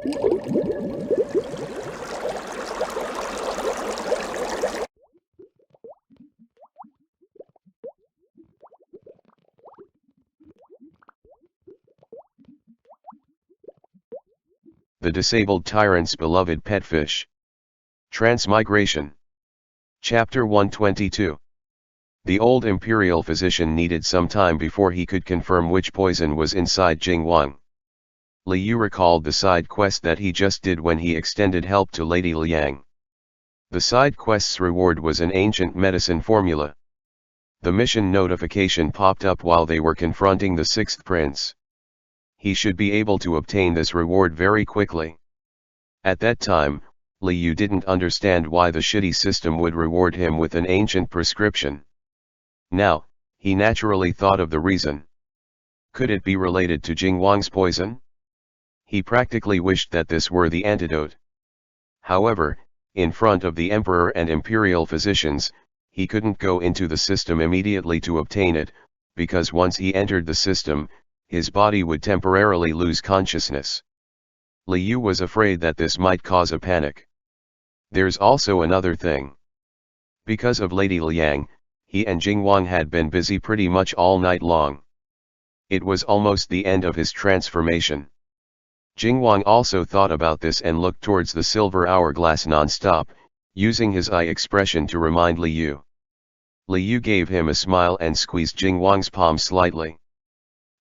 The disabled tyrant's beloved pet fish. Transmigration. Chapter 122. The old imperial physician needed some time before he could confirm which poison was inside Jing Wang. Liu recalled the side quest that he just did when he extended help to Lady Liang. The side quest's reward was an ancient medicine formula. The mission notification popped up while they were confronting the sixth prince. He should be able to obtain this reward very quickly. At that time, Liu didn't understand why the shitty system would reward him with an ancient prescription. Now, he naturally thought of the reason. Could it be related to Jing Wang's poison? He practically wished that this were the antidote. However, in front of the emperor and imperial physicians, he couldn't go into the system immediately to obtain it, because once he entered the system, his body would temporarily lose consciousness. Liu was afraid that this might cause a panic. There's also another thing. Because of Lady Liang, he and Jing Wang had been busy pretty much all night long. It was almost the end of his transformation. Jing Wang also thought about this and looked towards the silver hourglass non-stop, using his eye expression to remind Liu. Liu gave him a smile and squeezed Jing Wang's palm slightly.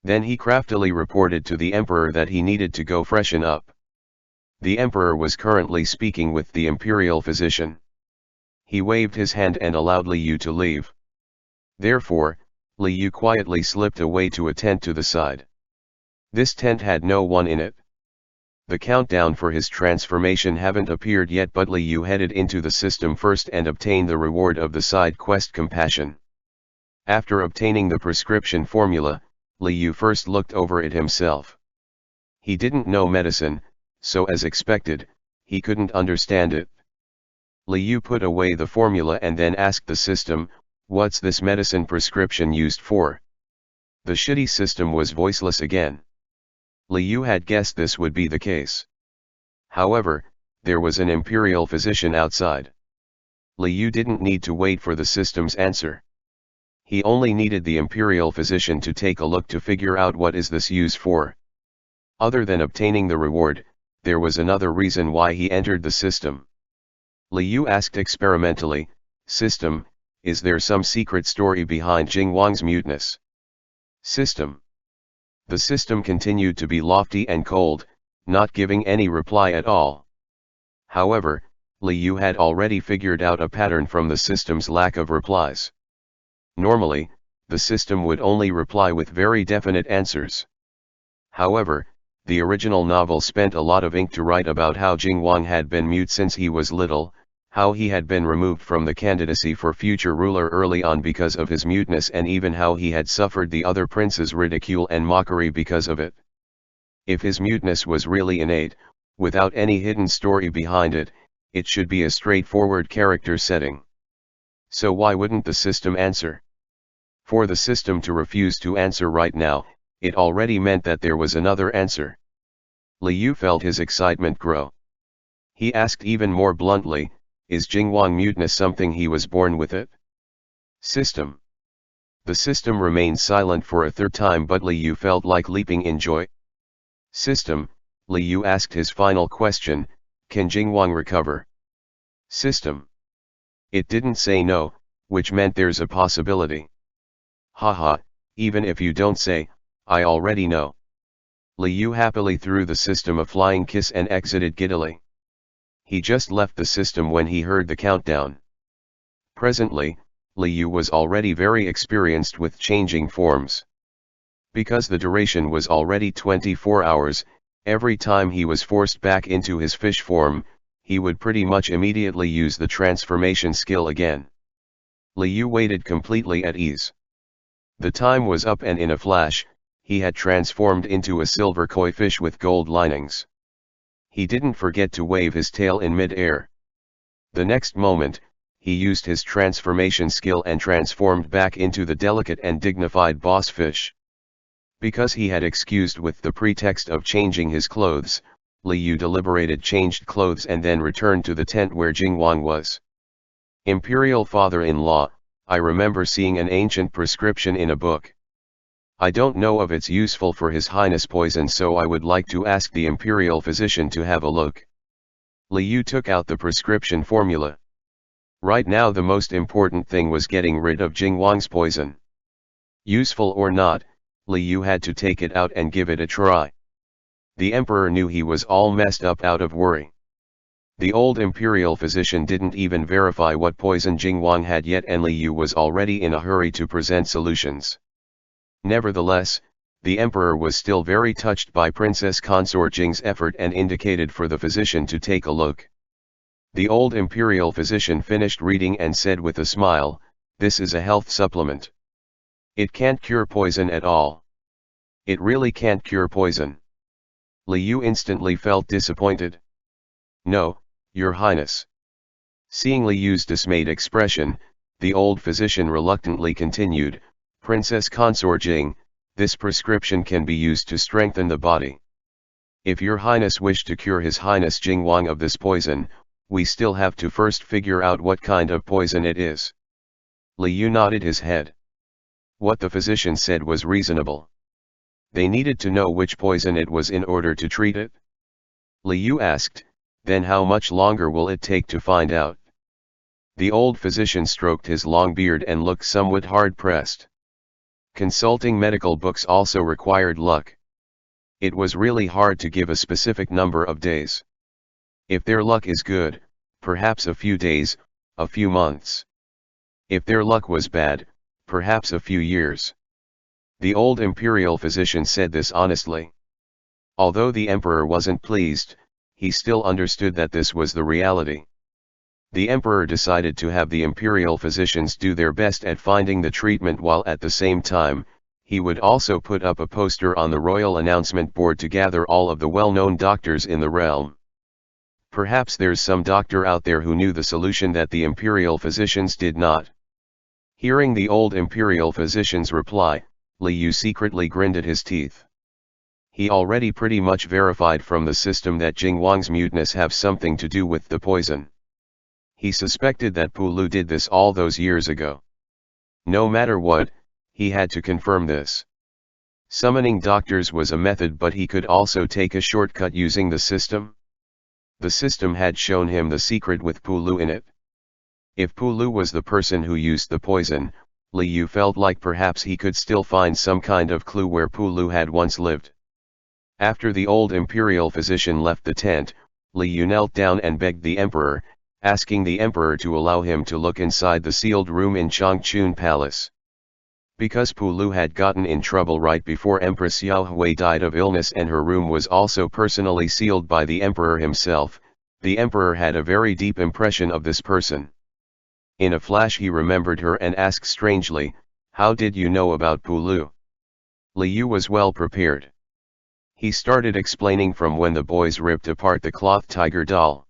Then he craftily reported to the emperor that he needed to go freshen up. The emperor was currently speaking with the imperial physician. He waved his hand and allowed Liu to leave. Therefore, Liu quietly slipped away to a tent to the side. This tent had no one in it. The countdown for his transformation hadn't appeared yet, but Liu headed into the system first and obtained the reward of the side quest Compassion. After obtaining the prescription formula, Liu first looked over it himself. He didn't know medicine, so as expected, he couldn't understand it. Liu put away the formula and then asked the system, "What's this medicine prescription used for?" The shitty system was voiceless again. Liu had guessed this would be the case. However, there was an imperial physician outside. Liu didn't need to wait for the system's answer. He only needed the imperial physician to take a look to figure out what is this used for. Other than obtaining the reward, there was another reason why he entered the system. Liu asked experimentally, "System, is there some secret story behind Jing Wang's muteness?" System. The system continued to be lofty and cold, not giving any reply at all. However, Liu had already figured out a pattern from the system's lack of replies. Normally, the system would only reply with very definite answers. However, the original novel spent a lot of ink to write about how Jing Wang had been mute since he was little, how he had been removed from the candidacy for future ruler early on because of his muteness, and even how he had suffered the other princes' ridicule and mockery because of it. If his muteness was really innate, without any hidden story behind it, it should be a straightforward character setting. So why wouldn't the system answer? For the system to refuse to answer right now, it already meant that there was another answer. Liu felt his excitement grow. He asked even more bluntly, "Is Jing Wang muteness something he was born with it?" System. The system remained silent for a third time, but Liu felt like leaping in joy. System. Liu asked his final question, "Can Jing Wang recover?" System. It didn't say no, which meant there's a possibility. Haha, even if you don't say, I already know. Liu happily threw the system a flying kiss and exited giddily. He just left the system when he heard the countdown. Presently, Liu was already very experienced with changing forms. Because the duration was already 24 hours, every time he was forced back into his fish form, he would pretty much immediately use the transformation skill again. Liu waited completely at ease. The time was up, and in a flash, he had transformed into a silver koi fish with gold linings. He didn't forget to wave his tail in mid-air. The next moment, he used his transformation skill and transformed back into the delicate and dignified boss fish. Because he had excused with the pretext of changing his clothes, Liu deliberated, changed clothes and then returned to the tent where Jing Wang was. Imperial father-in-law, I remember seeing an ancient prescription in a book. I don't know if it's useful for His Highness poison, so I would like to ask the imperial physician to have a look. Liu took out the prescription formula. Right now the most important thing was getting rid of Jing Wang's poison. Useful or not, Liu had to take it out and give it a try. The emperor knew he was all messed up out of worry. The old imperial physician didn't even verify what poison Jing Wang had yet, and Liu was already in a hurry to present solutions. Nevertheless, the emperor was still very touched by Princess Consort Jing's effort and indicated for the physician to take a look. The old imperial physician finished reading and said with a smile, "This is a health supplement. It can't cure poison at all. It really can't cure poison." Liu instantly felt disappointed. "No, Your Highness." Seeing Liu's dismayed expression, the old physician reluctantly continued, "Princess Consort Jing, this prescription can be used to strengthen the body. If Your Highness wish to cure His Highness Jing Wang of this poison, we still have to first figure out what kind of poison it is." Liu nodded his head. What the physician said was reasonable. They needed to know which poison it was in order to treat it. Liu asked, "Then how much longer will it take to find out?" The old physician stroked his long beard and looked somewhat hard-pressed. Consulting medical books also required luck. It was really hard to give a specific number of days. If their luck is good, perhaps a few days, a few months. If their luck was bad, perhaps a few years. The old imperial physician said this honestly. Although the emperor wasn't pleased, he still understood that this was the reality. The emperor decided to have the imperial physicians do their best at finding the treatment, while at the same time, he would also put up a poster on the royal announcement board to gather all of the well-known doctors in the realm. Perhaps there's some doctor out there who knew the solution that the imperial physicians did not. Hearing the old imperial physician's reply, Liu secretly grinned at his teeth. He already pretty much verified from the system that Jing Wang's muteness have something to do with the poison. He suspected that Pu Lu did this all those years ago. No matter what, he had to confirm this. Summoning doctors was a method, but he could also take a shortcut using the system. The system had shown him the secret with Pu Lu in it. If Pu Lu was the person who used the poison, Liu felt like perhaps he could still find some kind of clue where Pu Lu had once lived. After the old imperial physician left the tent, Liu knelt down and begged the emperor, asking the emperor to allow him to look inside the sealed room in Changchun Palace. Because Pu Lu had gotten in trouble right before Empress Xiaohui died of illness, and her room was also personally sealed by the emperor himself, the emperor had a very deep impression of this person. In a flash he remembered her and asked strangely, "How did you know about Pu Lu?" Liu was well prepared. He started explaining from when the boys ripped apart the cloth tiger doll.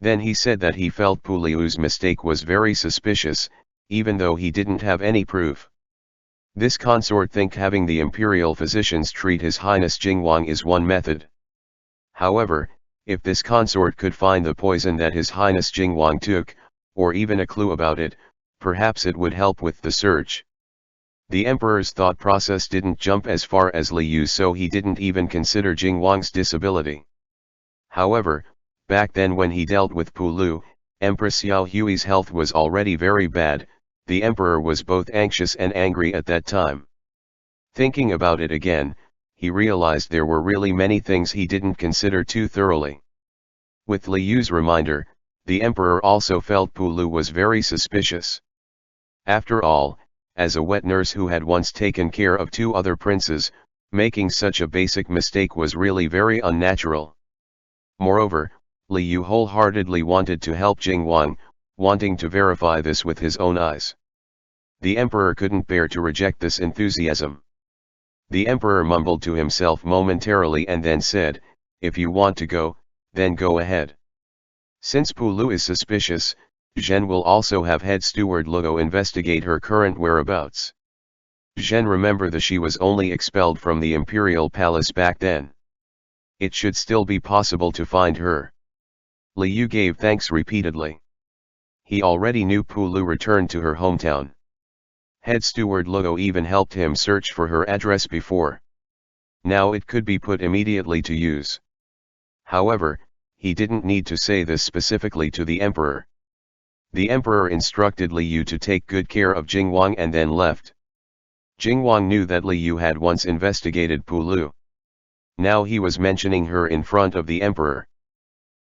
Then he said that he felt Pu Lu's mistake was very suspicious, even though he didn't have any proof. This consort think having the imperial physicians treat His Highness Jing Wang is one method. However, if this consort could find the poison that His Highness Jing Wang took, or even a clue about it, perhaps it would help with the search. The emperor's thought process didn't jump as far as Liu, so he didn't even consider Jing Wang's disability. However, back then when he dealt with Pu Lu, Empress Xiaohui's health was already very bad. The emperor was both anxious and angry at that time. Thinking about it again, he realized there were really many things he didn't consider too thoroughly. With Liu's reminder, the emperor also felt Pu Lu was very suspicious. After all, as a wet nurse who had once taken care of 2 other princes, making such a basic mistake was really very unnatural. Moreover, Liu wholeheartedly wanted to help Jing Wang, wanting to verify this with his own eyes. The emperor couldn't bear to reject this enthusiasm. The emperor mumbled to himself momentarily and then said, "If you want to go, then go ahead." Since Pu Lu is suspicious, Zhen will also have head steward Luo investigate her current whereabouts. Zhen remembered that she was only expelled from the imperial palace back then. It should still be possible to find her. Li Yu gave thanks repeatedly. He already knew Pu Lu returned to her hometown. Head steward Luo even helped him search for her address before. Now it could be put immediately to use. However, he didn't need to say this specifically to the emperor. The emperor instructed Li Yu to take good care of Jing Wang and then left. Jing Wang knew that Li Yu had once investigated Pu Lu. Now he was mentioning her in front of the emperor.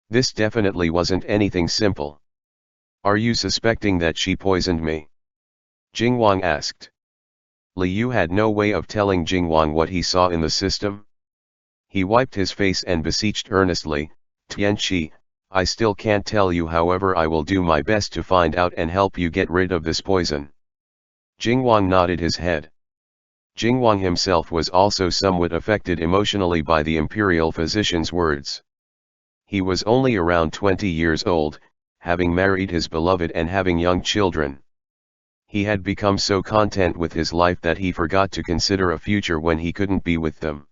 This definitely wasn't anything simple. Are you suspecting that she poisoned me? Jing Wang asked. Li Yu had no way of telling Jing Wang what he saw in the system. He wiped his face and beseeched earnestly, Tianqi, I still can't tell you, however I will do my best to find out and help you get rid of this poison. Jing Wang nodded his head. Jing Wang himself was also somewhat affected emotionally by the imperial physician's words. He was only around 20 years old, having married his beloved and having young children. He had become so content with his life that he forgot to consider a future when he couldn't be with them.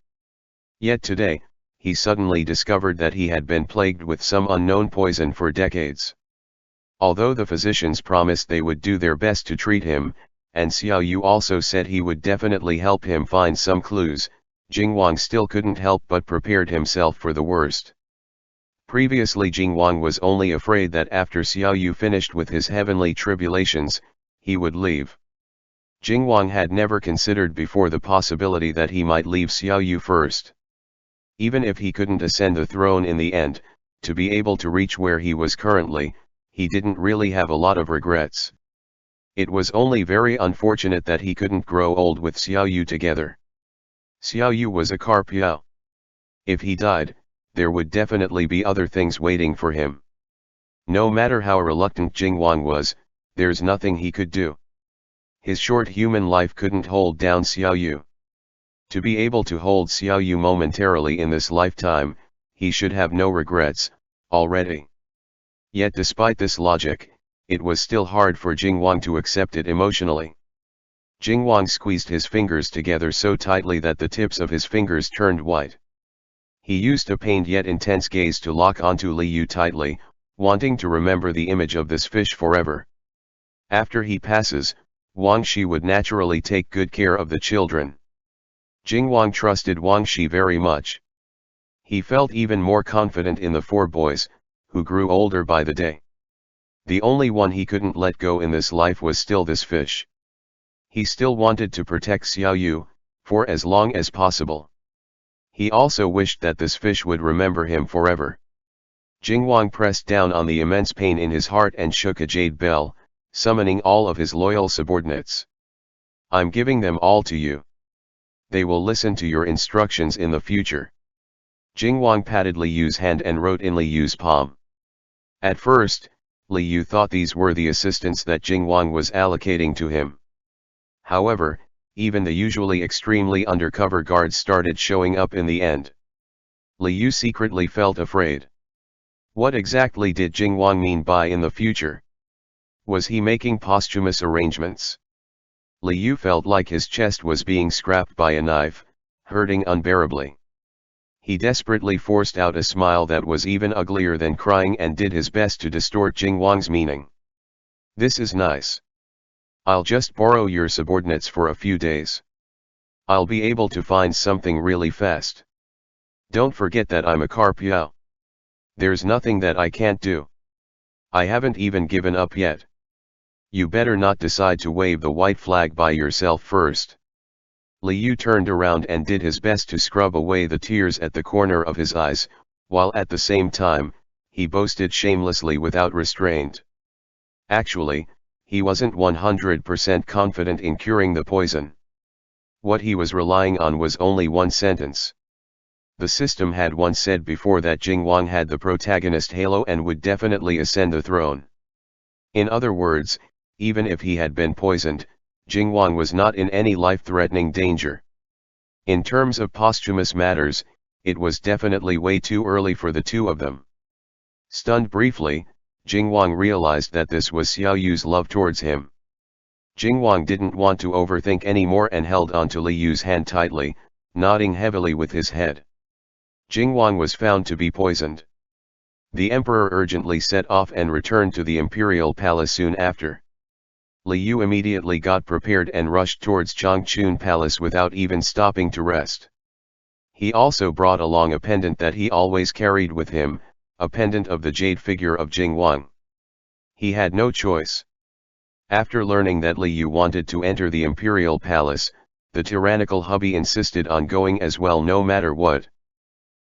Yet today, he suddenly discovered that he had been plagued with some unknown poison for decades. Although the physicians promised they would do their best to treat him, and Xiao Yu also said he would definitely help him find some clues, Jing Wang still couldn't help but prepared himself for the worst. Previously Jing Wang was only afraid that after Xiao Yu finished with his heavenly tribulations, he would leave. Jing Wang had never considered before the possibility that he might leave Xiao Yu first. Even if he couldn't ascend the throne in the end, to be able to reach where he was currently, he didn't really have a lot of regrets. It was only very unfortunate that he couldn't grow old with Xiao Yu together. Xiao Yu was a culprit. If he died, there would definitely be other things waiting for him. No matter how reluctant Jing Wang was, there's nothing he could do. His short human life couldn't hold down Xiao Yu. To be able to hold Xiao Yu momentarily in this lifetime, he should have no regrets, already. Yet despite this logic, it was still hard for Jing Wang to accept it emotionally. Jing Wang squeezed his fingers together so tightly that the tips of his fingers turned white. He used a pained yet intense gaze to lock onto Li Yu tightly, wanting to remember the image of this fish forever. After he passes, Wang Shi would naturally take good care of the children. Jing Wang trusted Wang Shi very much. He felt even more confident in the four boys, who grew older by the day. The only one he couldn't let go in this life was still this fish. He still wanted to protect Xiao Yu, for as long as possible. He also wished that this fish would remember him forever. Jing Wang pressed down on the immense pain in his heart and shook a jade bell, summoning all of his loyal subordinates. I'm giving them all to you. They will listen to your instructions in the future. Jing Wang patted Li Yu's hand and wrote in Li Yu's palm. At first, Li Yu thought these were the assistants that Jing Wang was allocating to him. However, even the usually extremely undercover guards started showing up in the end. Li Yu secretly felt afraid. What exactly did Jing Wang mean by in the future? Was he making posthumous arrangements? Li Yu felt like his chest was being scraped by a knife, hurting unbearably. He desperately forced out a smile that was even uglier than crying and did his best to distort Jing Wang's meaning. This is nice. I'll just borrow your subordinates for a few days. I'll be able to find something really fast. Don't forget that I'm a culprit. There's nothing that I can't do. I haven't even given up yet. You better not decide to wave the white flag by yourself first. Li Yu turned around and did his best to scrub away the tears at the corner of his eyes, while at the same time, he boasted shamelessly without restraint. Actually, he wasn't 100% confident in curing the poison. What he was relying on was only one sentence. The system had once said before that Jing Wang had the protagonist halo and would definitely ascend the throne. In other words, even if he had been poisoned, Jing Wang was not in any life-threatening danger. In terms of posthumous matters, it was definitely way too early for the two of them. Stunned briefly, Jing Wang realized that this was Xiao Yu's love towards him. Jing Wang didn't want to overthink anymore and held onto Li Yu's hand tightly, nodding heavily with his head. Jing Wang was found to be poisoned. The emperor urgently set off and returned to the imperial palace soon after. Li Yu immediately got prepared and rushed towards Changchun Palace without even stopping to rest. He also brought along a pendant that he always carried with him, a pendant of the jade figure of Jing Wang. He had no choice. After learning that Li Yu wanted to enter the imperial palace, the tyrannical hubby insisted on going as well no matter what.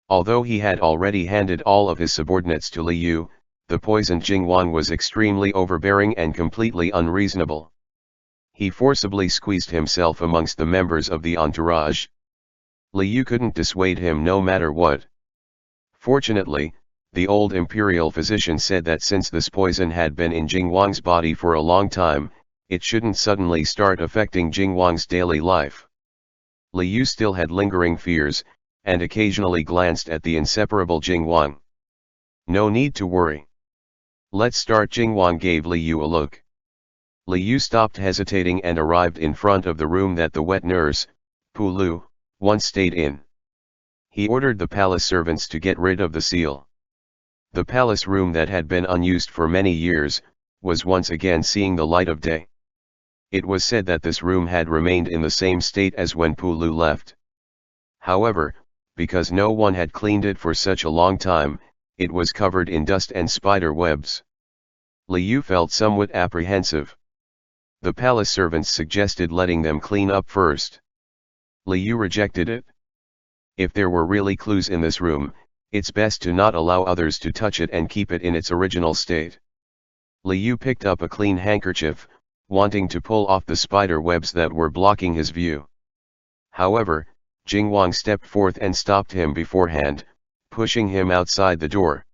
Although he had already handed all of his subordinates to Li Yu, the poisoned Jing Wang was extremely overbearing and completely unreasonable. He forcibly squeezed himself amongst the members of the entourage. Li Yu couldn't dissuade him no matter what. Fortunately, the old imperial physician said that since this poison had been in Jing Wang's body for a long time, it shouldn't suddenly start affecting Jing Wang's daily life. Li Yu still had lingering fears, and occasionally glanced at the inseparable Jing Wang. No need to worry. Let's start. Jing Wang gave Li Yu a look. Li Yu stopped hesitating and arrived in front of the room that the wet nurse, Pu Lu, once stayed in. He ordered the palace servants to get rid of the seal. The palace room that had been unused for many years, was once again seeing the light of day. It was said that this room had remained in the same state as when Pu Lu left. However, because no one had cleaned it for such a long time, it was covered in dust and spider webs. Li Yu felt somewhat apprehensive. The palace servants suggested letting them clean up first. Li Yu rejected it. If there were really clues in this room, it's best to not allow others to touch it and keep it in its original state. Li Yu picked up a clean handkerchief, wanting to pull off the spider webs that were blocking his view. However, Jing Wang stepped forth and stopped him beforehand, pushing him outside the door.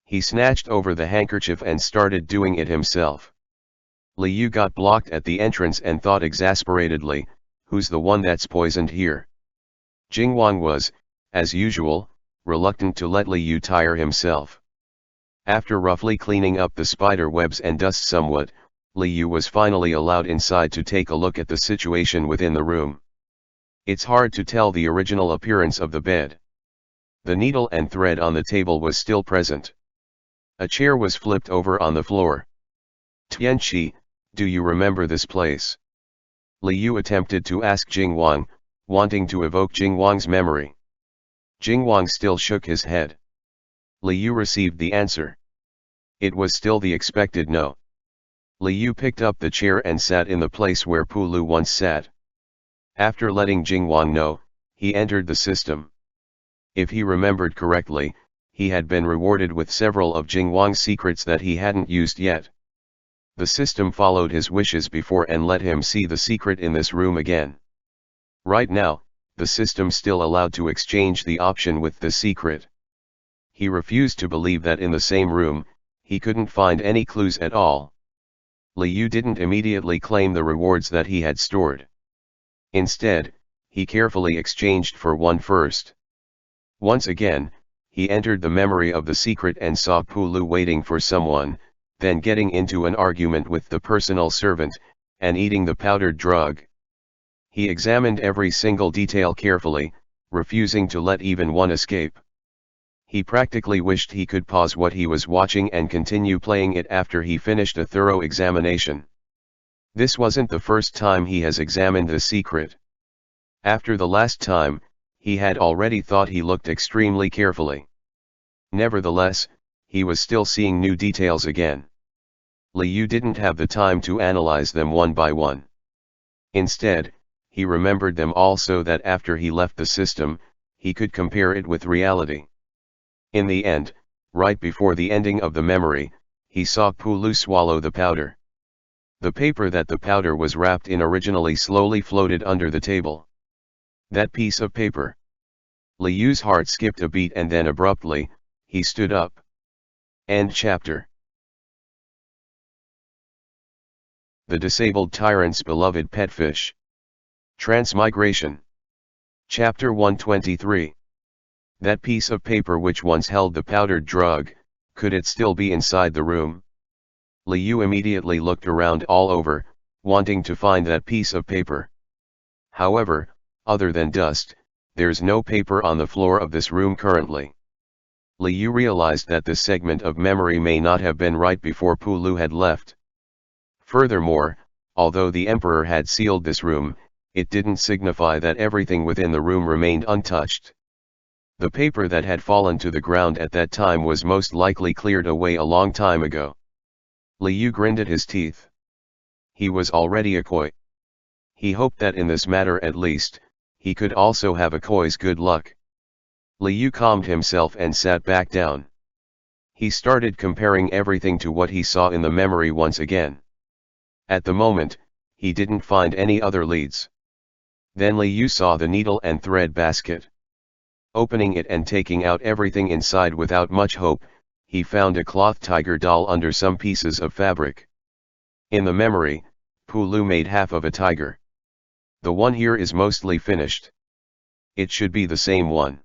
He snatched over the handkerchief and started doing it himself. Li Yu got blocked at the entrance and thought exasperatedly, who's the one that's poisoned here? Jing Wang was, as usual, reluctant to let Li Yu tire himself. After roughly cleaning up the spider webs and dust somewhat, Li Yu was finally allowed inside to take a look at the situation within the room. It's hard to tell the original appearance of the bed. The needle and thread on the table was still present. A chair was flipped over on the floor. Tianqi, do you remember this place? Li Yu attempted to ask Jing Wang, wanting to evoke Jing Wang's memory. Jing Wang still shook his head. Li Yu received the answer. It was still the expected no. Li Yu picked up the chair and sat in the place where Pu Lu once sat. After letting Jing Wang know, he entered the system. If he remembered correctly, he had been rewarded with several of Jing Wang's secrets that he hadn't used yet. The system followed his wishes before and let him see the secret in this room again. Right now, the system still allowed to exchange the option with the secret. He refused to believe that in the same room, he couldn't find any clues at all. Li Yu didn't immediately claim the rewards that he had stored. Instead, he carefully exchanged for one first. Once again, he entered the memory of the secret and saw Pu Lu waiting for someone, then getting into an argument with the personal servant, and eating the powdered drug. He examined every single detail carefully, refusing to let even one escape. He practically wished he could pause what he was watching and continue playing it after he finished a thorough examination. This wasn't the first time he has examined the secret. After the last time, he had already thought he looked extremely carefully. Nevertheless, he was still seeing new details again. Li Yu didn't have the time to analyze them one by one. Instead, he remembered them all so that after he left the system, he could compare it with reality. In the end, right before the ending of the memory, he saw Pu Lu swallow the powder. The paper that the powder was wrapped in originally slowly floated under the table. That piece of paper. Li Yu's heart skipped a beat and then abruptly, he stood up. End chapter. The disabled tyrant's beloved pet fish. Transmigration. Chapter 123. That piece of paper which once held the powdered drug, could it still be inside the room? Li Yu immediately looked around all over, wanting to find that piece of paper. However, other than dust, there's no paper on the floor of this room currently. Liu realized that this segment of memory may not have been right before Pulu had left. Furthermore, although the emperor had sealed this room, it didn't signify that everything within the room remained untouched. The paper that had fallen to the ground at that time was most likely cleared away a long time ago. Liu gritted his teeth. He was already a koi. He hoped that in this matter at least, he could also have a koi's good luck. Liu calmed himself and sat back down. He started comparing everything to what he saw in the memory once again. At the moment, he didn't find any other leads. Then Liu saw the needle and thread basket. Opening it and taking out everything inside without much hope, he found a cloth tiger doll under some pieces of fabric. In the memory, Pulu made half of a tiger. The one here is mostly finished. It should be the same one.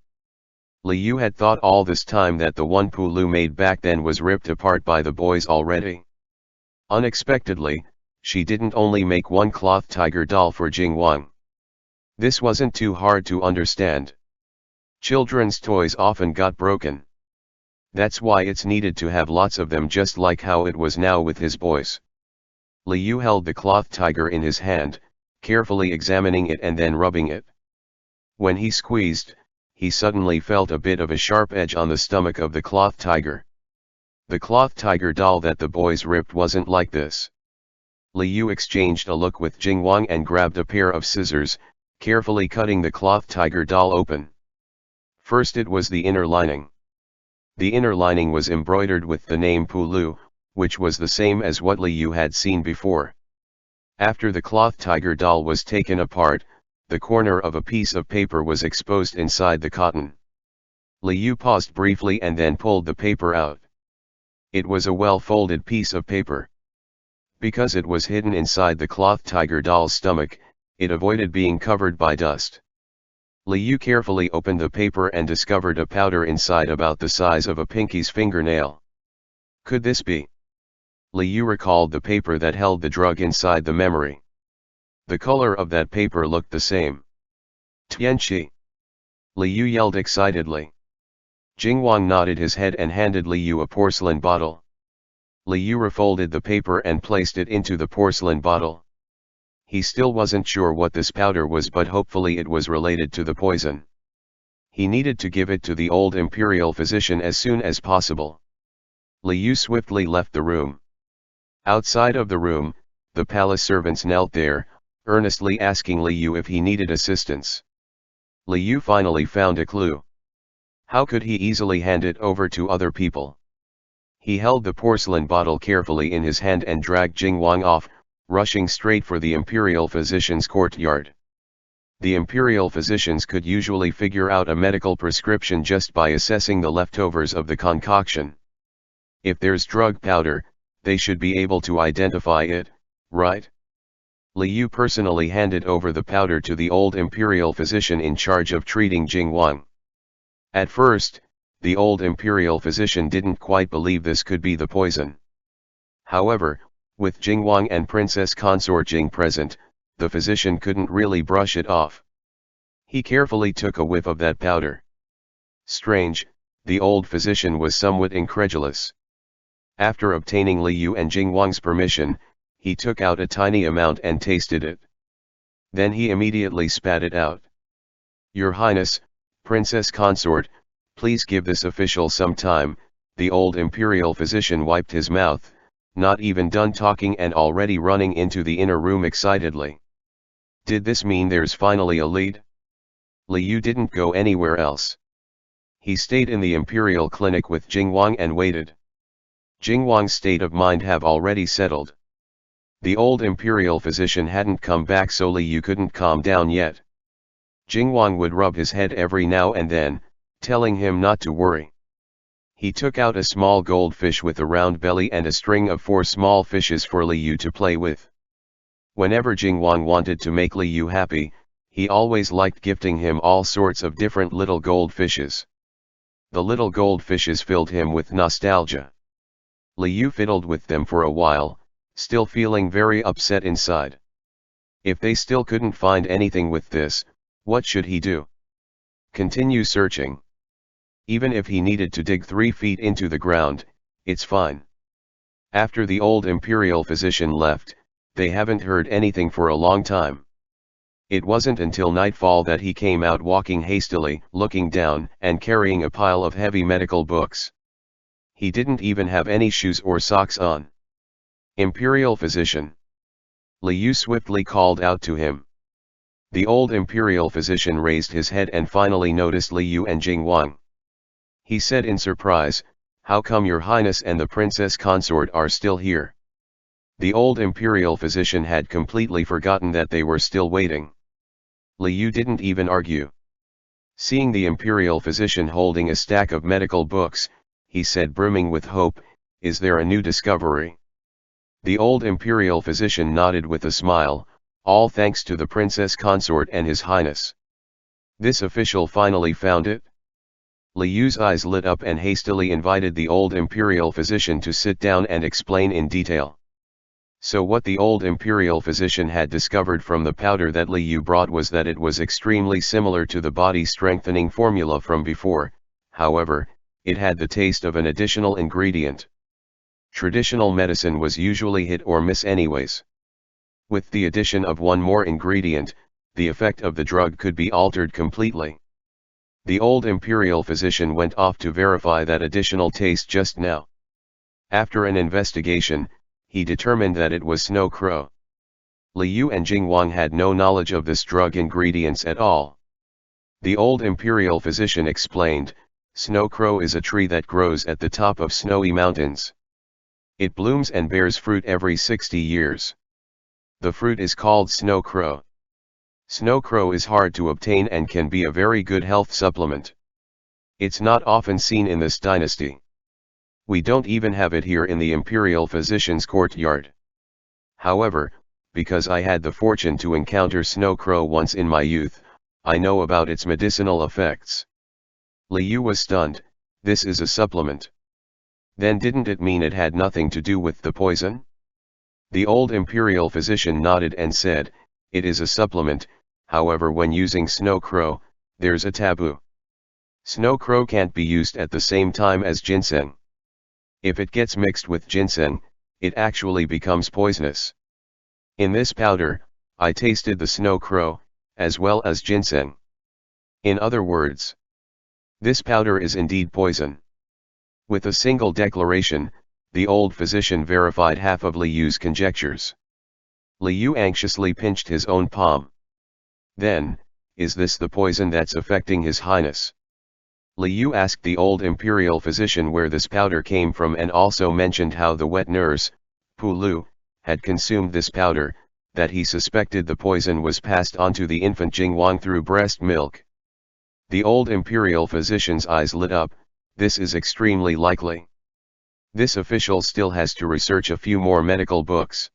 Liu had thought all this time that the one Pulu made back then was ripped apart by the boys already. Unexpectedly, she didn't only make one cloth tiger doll for Jing Wang. This wasn't too hard to understand. Children's toys often got broken. That's why it's needed to have lots of them, just like how it was now with his boys. Liu held the cloth tiger in his hand, carefully examining it and then rubbing it. When he squeezed, he suddenly felt a bit of a sharp edge on the stomach of the cloth tiger. The cloth tiger doll that the boys ripped wasn't like this. Liu exchanged a look with Jing Wang and grabbed a pair of scissors, carefully cutting the cloth tiger doll open. First it was the inner lining. The inner lining was embroidered with the name Pulu, which was the same as what Liu had seen before. After the cloth tiger doll was taken apart, the corner of a piece of paper was exposed inside the cotton. Liu paused briefly and then pulled the paper out. It was a well-folded piece of paper. Because it was hidden inside the cloth tiger doll's stomach, it avoided being covered by dust. Liu carefully opened the paper and discovered a powder inside about the size of a pinky's fingernail. Could this be? Liu recalled the paper that held the drug inside the memory. The color of that paper looked the same. Tianqi! Liu yelled excitedly. Jing Wang nodded his head and handed Liu a porcelain bottle. Liu refolded the paper and placed it into the porcelain bottle. He still wasn't sure what this powder was, but hopefully it was related to the poison. He needed to give it to the old imperial physician as soon as possible. Liu swiftly left the room. Outside of the room, the palace servants knelt there, earnestly asking Liu if he needed assistance. Liu finally found a clue. How could he easily hand it over to other people? He held the porcelain bottle carefully in his hand and dragged Jing Wang off, rushing straight for the imperial physician's courtyard. The imperial physicians could usually figure out a medical prescription just by assessing the leftovers of the concoction. If there's drug powder, they should be able to identify it, right? Liu personally handed over the powder to the old imperial physician in charge of treating Jing Wang. At first, the old imperial physician didn't quite believe this could be the poison. However, with Jing Wang and Princess Consort Jing present, the physician couldn't really brush it off. He carefully took a whiff of that powder. Strange, the old physician was somewhat incredulous. After obtaining Liu and Jing Wang's permission, he took out a tiny amount and tasted it. Then he immediately spat it out. "Your Highness, Princess Consort, please give this official some time." The old imperial physician wiped his mouth, not even done talking and already running into the inner room excitedly. Did this mean there's finally a lead? Liu didn't go anywhere else. He stayed in the imperial clinic with Jing Wang and waited. Jing Wang's state of mind have already settled. The old imperial physician hadn't come back, so Liu couldn't calm down yet. Jing Wang would rub his head every now and then, telling him not to worry. He took out a small goldfish with a round belly and a string of 4 small fishes for Liu to play with. Whenever Jing Wang wanted to make Liu happy, he always liked gifting him all sorts of different little goldfishes. The little goldfishes filled him with nostalgia. Liu fiddled with them for a while, still feeling very upset inside. If they still couldn't find anything with this, what should he do? Continue searching. Even if he needed to dig 3 feet into the ground, it's fine. After the old imperial physician left, they haven't heard anything for a long time. It wasn't until nightfall that he came out walking hastily, looking down, and carrying a pile of heavy medical books. He didn't even have any shoes or socks on. Imperial physician. Liu swiftly called out to him. The old imperial physician raised his head and finally noticed Liu and Jing Wang. He said in surprise, "How come your highness and the princess consort are still here?" The old imperial physician had completely forgotten that they were still waiting. Liu didn't even argue. Seeing the imperial physician holding a stack of medical books, he said, brimming with hope, "Is there a new discovery?" The old imperial physician nodded with a smile, "All thanks to the princess consort and his highness." This official finally found it? Liu's eyes lit up and hastily invited the old imperial physician to sit down and explain in detail. So what the old imperial physician had discovered from the powder that Liu brought was that it was extremely similar to the body strengthening formula from before, however, it had the taste of an additional ingredient. Traditional medicine was usually hit or miss anyways. With the addition of one more ingredient, the effect of the drug could be altered completely. The old imperial physician went off to verify that additional taste just now. After an investigation, he determined that it was snow crow. Liu and Jing Wang had no knowledge of this drug ingredients at all. The old imperial physician explained, "Snow crow is a tree that grows at the top of snowy mountains. It blooms and bears fruit every 60 years. The fruit is called snow crow. Snow crow is hard to obtain and can be a very good health supplement. It's not often seen in this dynasty. We don't even have it here in the imperial physician's courtyard. However, because I had the fortune to encounter snow crow once in my youth, I know about its medicinal effects." Liu was stunned. "This is a supplement. Then didn't it mean it had nothing to do with the poison?" The old imperial physician nodded and said, "It is a supplement, however when using snow crow, there's a taboo. Snow crow can't be used at the same time as ginseng. If it gets mixed with ginseng, it actually becomes poisonous. In this powder, I tasted the snow crow, as well as ginseng. In other words, this powder is indeed poison." With a single declaration, the old physician verified half of Liu's conjectures. Liu anxiously pinched his own palm. "Then, is this the poison that's affecting his highness?" Liu asked the old imperial physician where this powder came from and also mentioned how the wet nurse, Pulu, had consumed this powder, that he suspected the poison was passed on to the infant Jing Wang through breast milk. The old imperial physician's eyes lit up. "This is extremely likely. This official still has to research a few more medical books.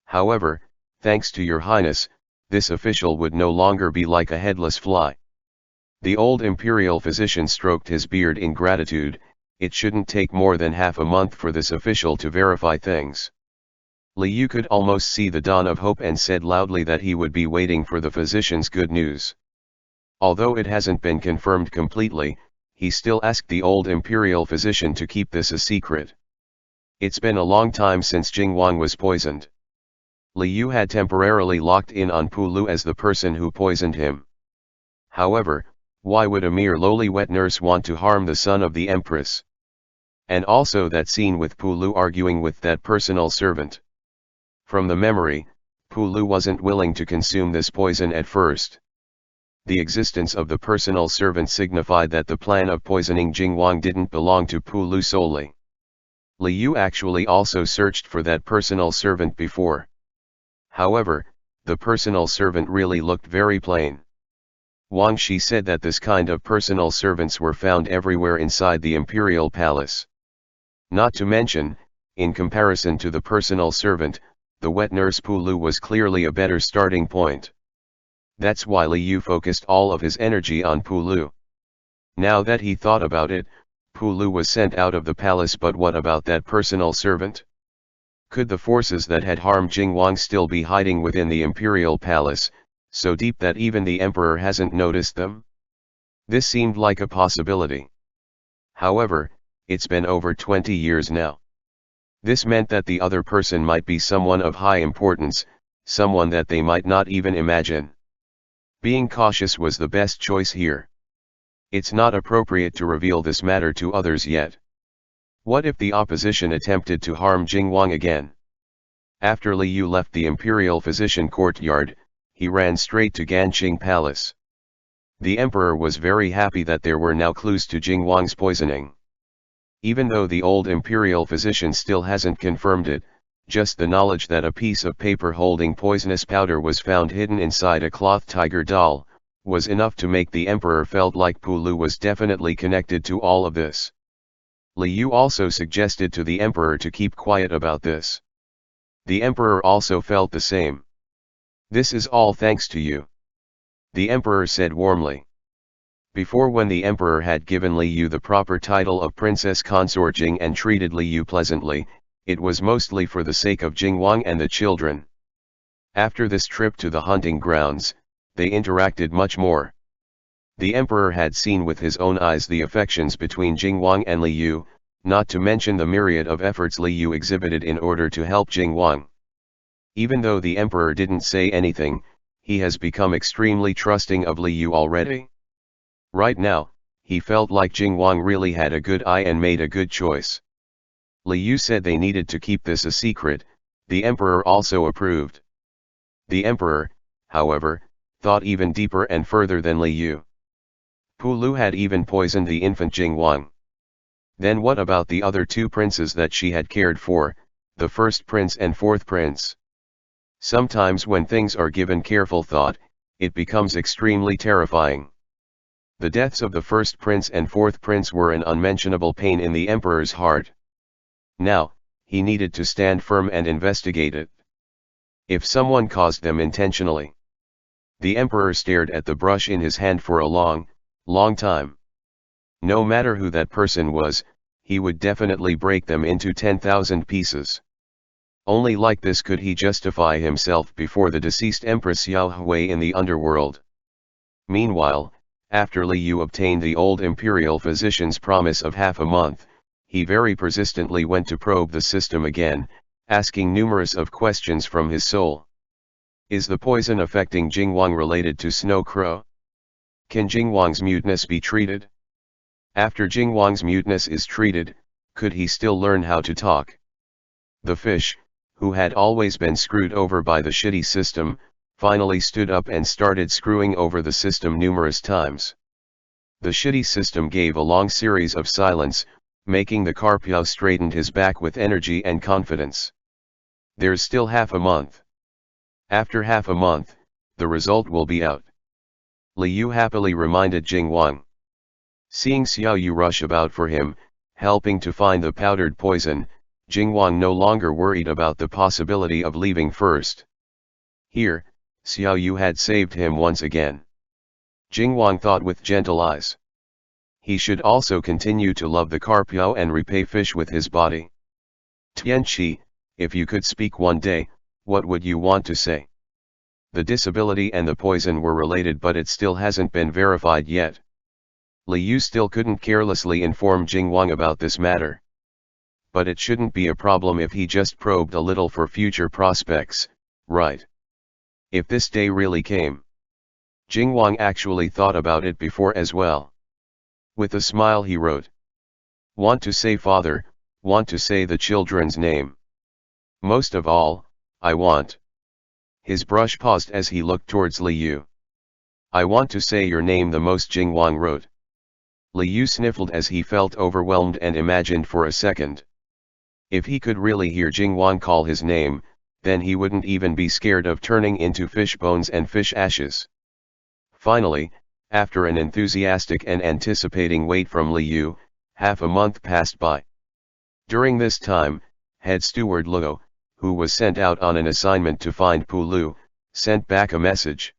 However, thanks to your highness, this official would no longer be like a headless fly." The old imperial physician stroked his beard in gratitude. It shouldn't take more than half a month for this official to verify things. Liu could almost see the dawn of hope and said loudly that he would be waiting for the physician's good news. Although it hasn't been confirmed completely, he still asked the old imperial physician to keep this a secret. It's been a long time since Jing Wang was poisoned. Liu had temporarily locked in on Pulu as the person who poisoned him. However, why would a mere lowly wet nurse want to harm the son of the empress? And also that scene with Pulu arguing with that personal servant. From the memory, Pulu wasn't willing to consume this poison at first. The existence of the personal servant signified that the plan of poisoning Jing Wang didn't belong to Pulu solely. Liu actually also searched for that personal servant before. However, the personal servant really looked very plain. Wang Shi said that this kind of personal servants were found everywhere inside the imperial palace. Not to mention, in comparison to the personal servant, the wet nurse Pulu was clearly a better starting point. That's why Liu focused all of his energy on Pulu. Now that he thought about it, Pulu was sent out of the palace, but what about that personal servant? Could the forces that had harmed Jing Wang still be hiding within the imperial palace, so deep that even the emperor hasn't noticed them? This seemed like a possibility. However, it's been over 20 years now. This meant that the other person might be someone of high importance, someone that they might not even imagine. Being cautious was the best choice here. It's not appropriate to reveal this matter to others yet. What if the opposition attempted to harm Jing Wang again? After Li Yu left the imperial physician courtyard, he ran straight to Ganqing Palace. The emperor was very happy that there were now clues to Jing Wang's poisoning. Even though the old imperial physician still hasn't confirmed it, just the knowledge that a piece of paper holding poisonous powder was found hidden inside a cloth tiger doll, was enough to make the emperor felt like Pu Lu was definitely connected to all of this. Li Yu also suggested to the emperor to keep quiet about this. The emperor also felt the same. "This is all thanks to you," the emperor said warmly. Before, when the emperor had given Li Yu the proper title of princess consort Jing and treated Li Yu pleasantly, it was mostly for the sake of Jing Wang and the children. After this trip to the hunting grounds, they interacted much more. The emperor had seen with his own eyes the affections between Jing Wang and Li Yu, not to mention the myriad of efforts Li Yu exhibited in order to help Jing Wang. Even though the emperor didn't say anything, he has become extremely trusting of Li Yu already. Right now, he felt like Jing Wang really had a good eye and made a good choice. Li Yu said they needed to keep this a secret. The emperor also approved. The emperor, however, thought even deeper and further than Li Yu. Pu Lu had even poisoned the infant Jing Wang. Then what about the other two princes that she had cared for, the first prince and fourth prince? Sometimes when things are given careful thought, it becomes extremely terrifying. The deaths of the first prince and fourth prince were an unmentionable pain in the emperor's heart. Now, he needed to stand firm and investigate it. If someone caused them intentionally. The emperor stared at the brush in his hand for a long time. No matter who that person was, he would definitely break them into 10,000 pieces. Only like this could he justify himself before the deceased Empress Xiao Hui in the underworld. Meanwhile, after Li Yu obtained the old imperial physician's promise of half a month, he very persistently went to probe the system again, asking numerous of questions from his soul. Is the poison affecting Jing Wang related to Snow Crow? Can Jing Wang's muteness be treated? After Jing Wang's muteness is treated, could he still learn how to talk? The fish, who had always been screwed over by the shitty system, finally stood up and started screwing over the system numerous times. The shitty system gave a long series of silence, making the Carpio straightened his back with energy and confidence. There's still half a month. After half a month, the result will be out. Li Yu happily reminded Jing Wang. Seeing Xiao Yu rush about for him, helping to find the powdered poison, Jing Wang no longer worried about the possibility of leaving first. Here, Xiao Yu had saved him once again. Jing Wang thought with gentle eyes. He should also continue to love the Carpio and repay fish with his body. Tianqi, if you could speak one day, what would you want to say? The disability and the poison were related, but it still hasn't been verified yet. Li Yu still couldn't carelessly inform Jing Wang about this matter. But it shouldn't be a problem if he just probed a little for future prospects, right? If this day really came. Jing Wang actually thought about it before as well. With a smile he wrote. Want to say father, want to say the children's name. Most of all, I want. His brush paused as he looked towards Li Yu. I want to say your name the most, Jing Wang wrote. Li Yu sniffled as he felt overwhelmed and imagined for a second. If he could really hear Jing Wang call his name, then he wouldn't even be scared of turning into fish bones and fish ashes. Finally, after an enthusiastic and anticipating wait from Li Yu, half a month passed by. During this time, head steward Luo, who was sent out on an assignment to find Pu Lu, sent back a message.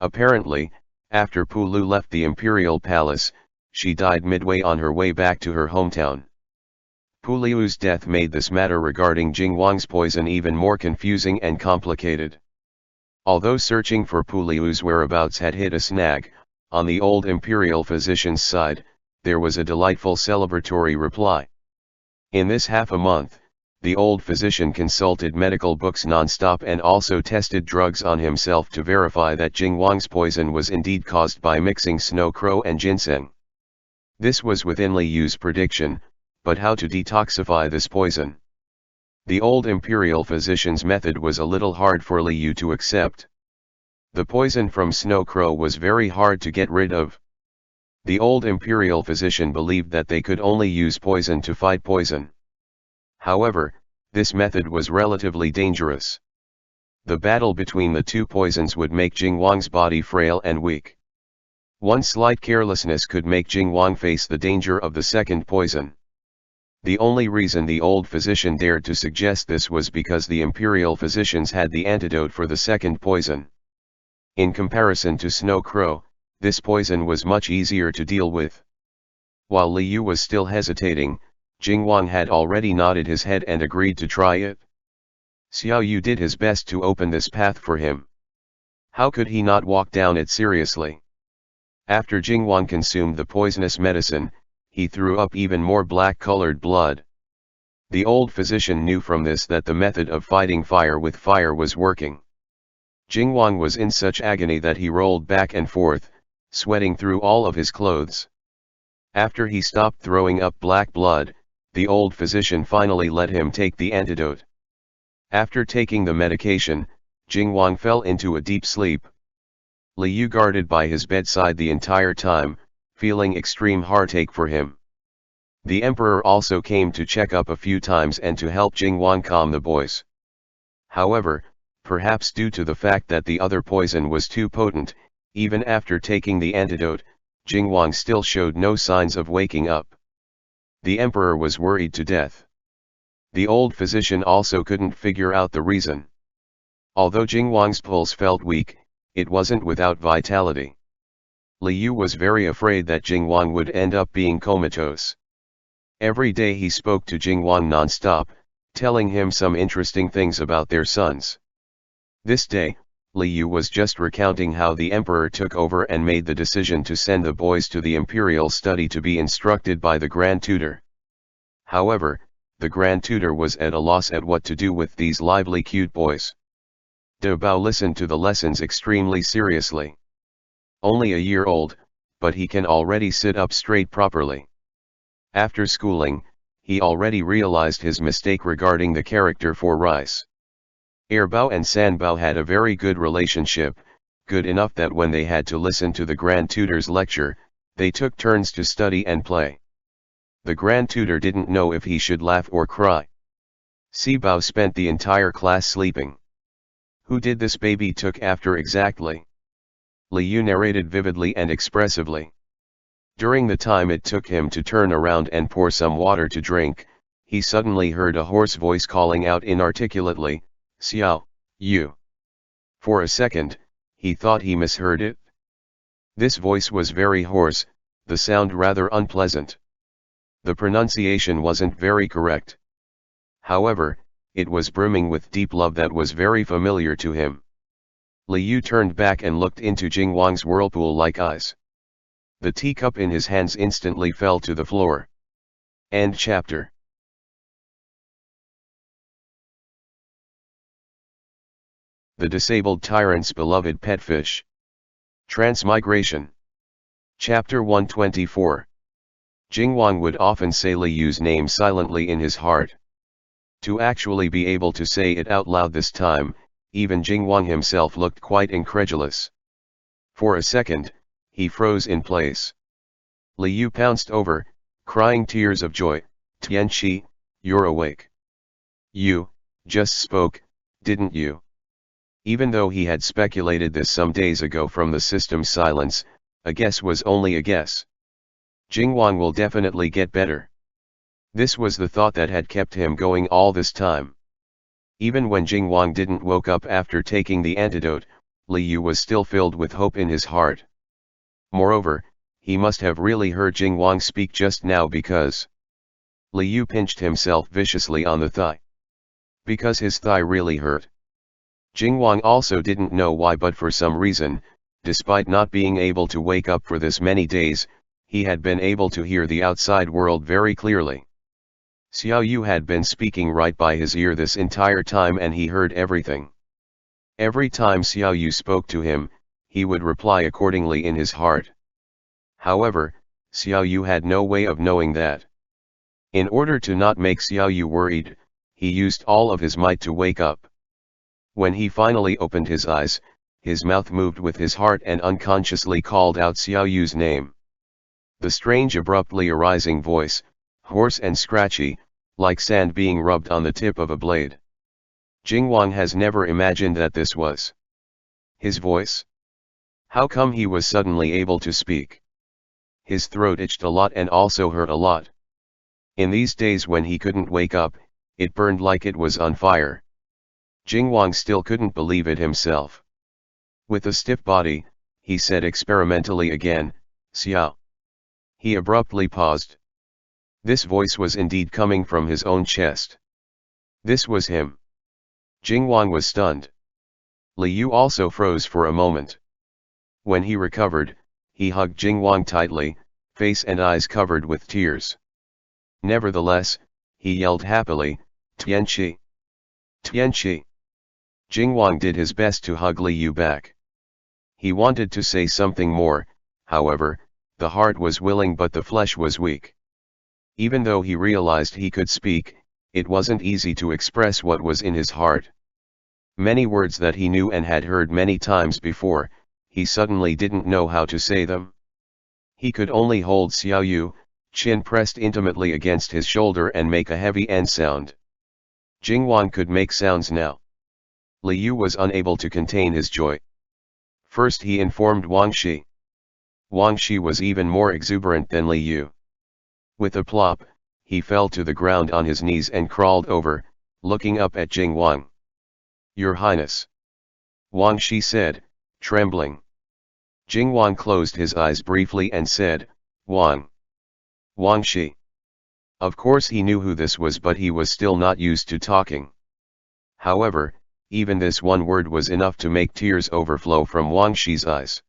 Apparently, after Pu Lu left the imperial palace, she died midway on her way back to her hometown. Pu Lu's death made this matter regarding Jing Wang's poison even more confusing and complicated. Although searching for Pu Lu's whereabouts had hit a snag, On the old imperial physician's side, there was a delightful celebratory reply. In this half a month, the old physician consulted medical books non-stop and also tested drugs on himself to verify that Jing Wang's poison was indeed caused by mixing snow crow and ginseng. This was within Li Yu's prediction, but how to detoxify this poison? The old imperial physician's method was a little hard for Li Yu to accept. The poison from snow crow was very hard to get rid of. The old imperial physician believed that they could only use poison to fight poison. However, this method was relatively dangerous. The battle between the two poisons would make Jing Wang's body frail and weak. One slight carelessness could make Jing Wang face the danger of the second poison. The only reason the old physician dared to suggest this was because the imperial physicians had the antidote for the second poison. In comparison to snow crow, this poison was much easier to deal with. While Li Yu was still hesitating, Jing Wang had already nodded his head and agreed to try it. Xiao Yu did his best to open this path for him. How could he not walk down it seriously? After Jing Wang consumed the poisonous medicine, he threw up even more black-colored blood. The old physician knew from this that the method of fighting fire with fire was working. Jing Wang was in such agony that he rolled back and forth, sweating through all of his clothes. After he stopped throwing up black blood, the old physician finally let him take the antidote. After taking the medication, Jing Wang fell into a deep sleep. Li Yu guarded by his bedside the entire time, feeling extreme heartache for him. The emperor also came to check up a few times and to help Jing Wang calm the boys. However, perhaps due to the fact that the other poison was too potent, even after taking the antidote, Jing Wang still showed no signs of waking up. The emperor was worried to death. The old physician also couldn't figure out the reason. Although Jing Wang's pulse felt weak, it wasn't without vitality. Li Yu was very afraid that Jing Wang would end up being comatose. Every day he spoke to Jing Wang non-stop, telling him some interesting things about their sons. This day, Li Yu was just recounting how the emperor took over and made the decision to send the boys to the imperial study to be instructed by the grand tutor. However, the grand tutor was at a loss at what to do with these lively cute boys. De Bao listened to the lessons extremely seriously. Only a year old, but he can already sit up straight properly. After schooling, he already realized his mistake regarding the character for rice. Erbao and Sanbao had a very good relationship, good enough that when they had to listen to the grand tutor's lecture, they took turns to study and play. The grand tutor didn't know if he should laugh or cry. Sibao spent the entire class sleeping. Who did this baby took after exactly? Li Yu narrated vividly and expressively. During the time it took him to turn around and pour some water to drink, he suddenly heard a hoarse voice calling out inarticulately, "Xiao Yu." For a second, he thought he misheard it. This voice was very hoarse, the sound rather unpleasant. The pronunciation wasn't very correct. However, it was brimming with deep love that was very familiar to him. Li Yu turned back and looked into Jing Wang's whirlpool-like eyes. The teacup in his hands instantly fell to the floor. End chapter. The disabled tyrant's beloved pet fish. Transmigration. Chapter 124. Jing Wang would often say Li Yu's name silently in his heart. To actually be able to say it out loud this time, even Jing Wang himself looked quite incredulous. For a second, he froze in place. Li Yu pounced over, crying tears of joy, "Tianqi, you're awake. You just spoke, didn't you?" Even though he had speculated this some days ago from the system's silence, a guess was only a guess. Jing Wang will definitely get better. This was the thought that had kept him going all this time. Even when Jing Wang didn't woke up after taking the antidote, Li Yu was still filled with hope in his heart. Moreover, he must have really heard Jing Wang speak just now because... Li Yu pinched himself viciously on the thigh. Because his thigh really hurt. Jing Wang also didn't know why, but for some reason, despite not being able to wake up for this many days, he had been able to hear the outside world very clearly. Xiao Yu had been speaking right by his ear this entire time and he heard everything. Every time Xiao Yu spoke to him, he would reply accordingly in his heart. However, Xiao Yu had no way of knowing that. In order to not make Xiao Yu worried, he used all of his might to wake up. When he finally opened his eyes, his mouth moved with his heart and unconsciously called out Xiao Yu's name. The strange abruptly arising voice, hoarse and scratchy, like sand being rubbed on the tip of a blade. Jing Wang has never imagined that this was his voice. How come he was suddenly able to speak? His throat itched a lot and also hurt a lot. In these days when he couldn't wake up, it burned like it was on fire. Jing Wang still couldn't believe it himself. With a stiff body, he said experimentally again, Xiao. He abruptly paused. This voice was indeed coming from his own chest. This was him. Jing Wang was stunned. Li Yu also froze for a moment. When he recovered, he hugged Jing Wang tightly, face and eyes covered with tears. Nevertheless, he yelled happily, Tianqi! Tianqi! Jing Wang did his best to hug Li Yu back. He wanted to say something more, however, the heart was willing but the flesh was weak. Even though he realized he could speak, it wasn't easy to express what was in his heart. Many words that he knew and had heard many times before, he suddenly didn't know how to say them. He could only hold Xiao Yu, chin pressed intimately against his shoulder and make a heavy N sound. Jing Wang could make sounds now. Li Yu was unable to contain his joy. First he informed Wang Shi. Wang Shi was even more exuberant than Li Yu. With a plop, he fell to the ground on his knees and crawled over, looking up at Jing Wang. Your Highness. Wang Shi said, trembling. Jing Wang closed his eyes briefly and said, Wang. Wang Shi. Of course he knew who this was but he was still not used to talking. However, even this one word was enough to make tears overflow from Wang Shi's eyes.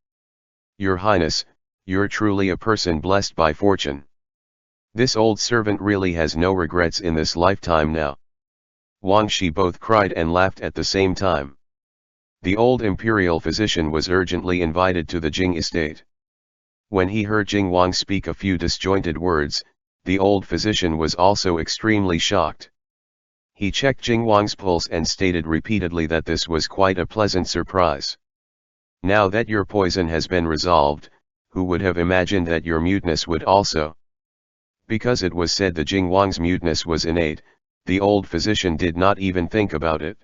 Your Highness, you're truly a person blessed by fortune. This old servant really has no regrets in this lifetime now. Wang Shi both cried and laughed at the same time. The old imperial physician was urgently invited to the Jing estate. When he heard Jing Wang speak a few disjointed words, the old physician was also extremely shocked. He checked Jing Wang's pulse and stated repeatedly that this was quite a pleasant surprise. Now that your poison has been resolved, who would have imagined that your muteness would also? Because it was said that Jing Wang's muteness was innate, the old physician did not even think about it.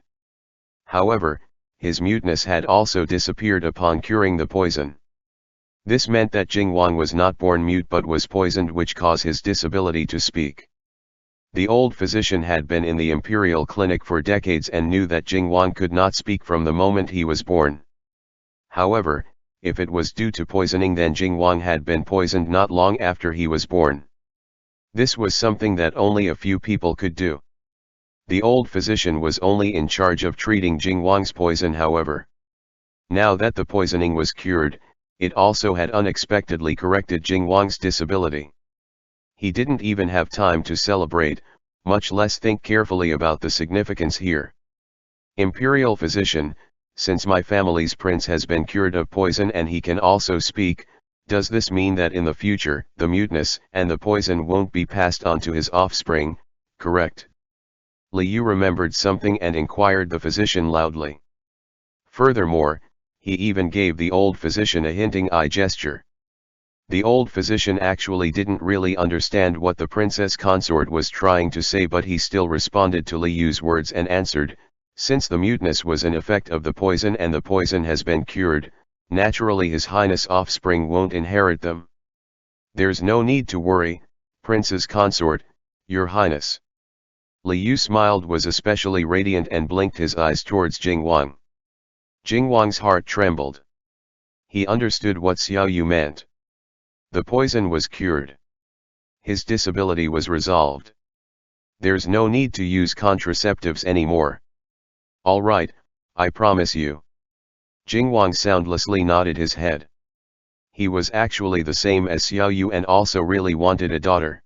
However, his muteness had also disappeared upon curing the poison. This meant that Jing Wang was not born mute but was poisoned, which caused his disability to speak. The old physician had been in the imperial clinic for decades and knew that Jing Wang could not speak from the moment he was born. However, if it was due to poisoning, then Jing Wang had been poisoned not long after he was born. This was something that only a few people could do. The old physician was only in charge of treating Jing Wang's poison, however. Now that the poisoning was cured, it also had unexpectedly corrected Jing Wang's disability. He didn't even have time to celebrate, much less think carefully about the significance here. Imperial physician, since my family's prince has been cured of poison and he can also speak, does this mean that in the future, the muteness and the poison won't be passed on to his offspring, correct? Li Yu remembered something and inquired the physician loudly. Furthermore, he even gave the old physician a hinting eye gesture. The old physician actually didn't really understand what the princess consort was trying to say, but he still responded to Li Yu's words and answered, since the muteness was an effect of the poison and the poison has been cured, naturally His Highness' offspring won't inherit them. There's no need to worry, Princess Consort, Your Highness. Li Yu smiled, was especially radiant, and blinked his eyes towards Jing Wang. Jing Wang's heart trembled. He understood what Xiao Yu meant. The poison was cured. His disability was resolved. There's no need to use contraceptives anymore. All right, I promise you. Jing Wang soundlessly nodded his head. He was actually the same as Xiao Yu and also really wanted a daughter.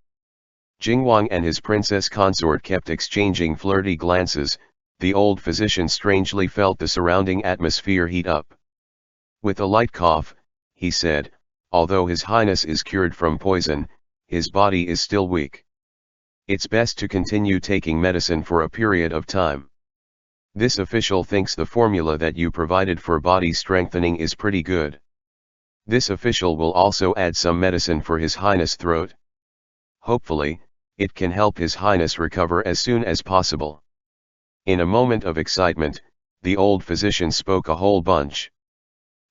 Jing Wang and his princess consort kept exchanging flirty glances. The old physician strangely felt the surrounding atmosphere heat up. With a light cough, he said, "Although His Highness is cured from poison, his body is still weak. It's best to continue taking medicine for a period of time. This official thinks the formula that you provided for body strengthening is pretty good. This official will also add some medicine for His Highness' throat. Hopefully, it can help His Highness recover as soon as possible." In a moment of excitement, the old physician spoke a whole bunch.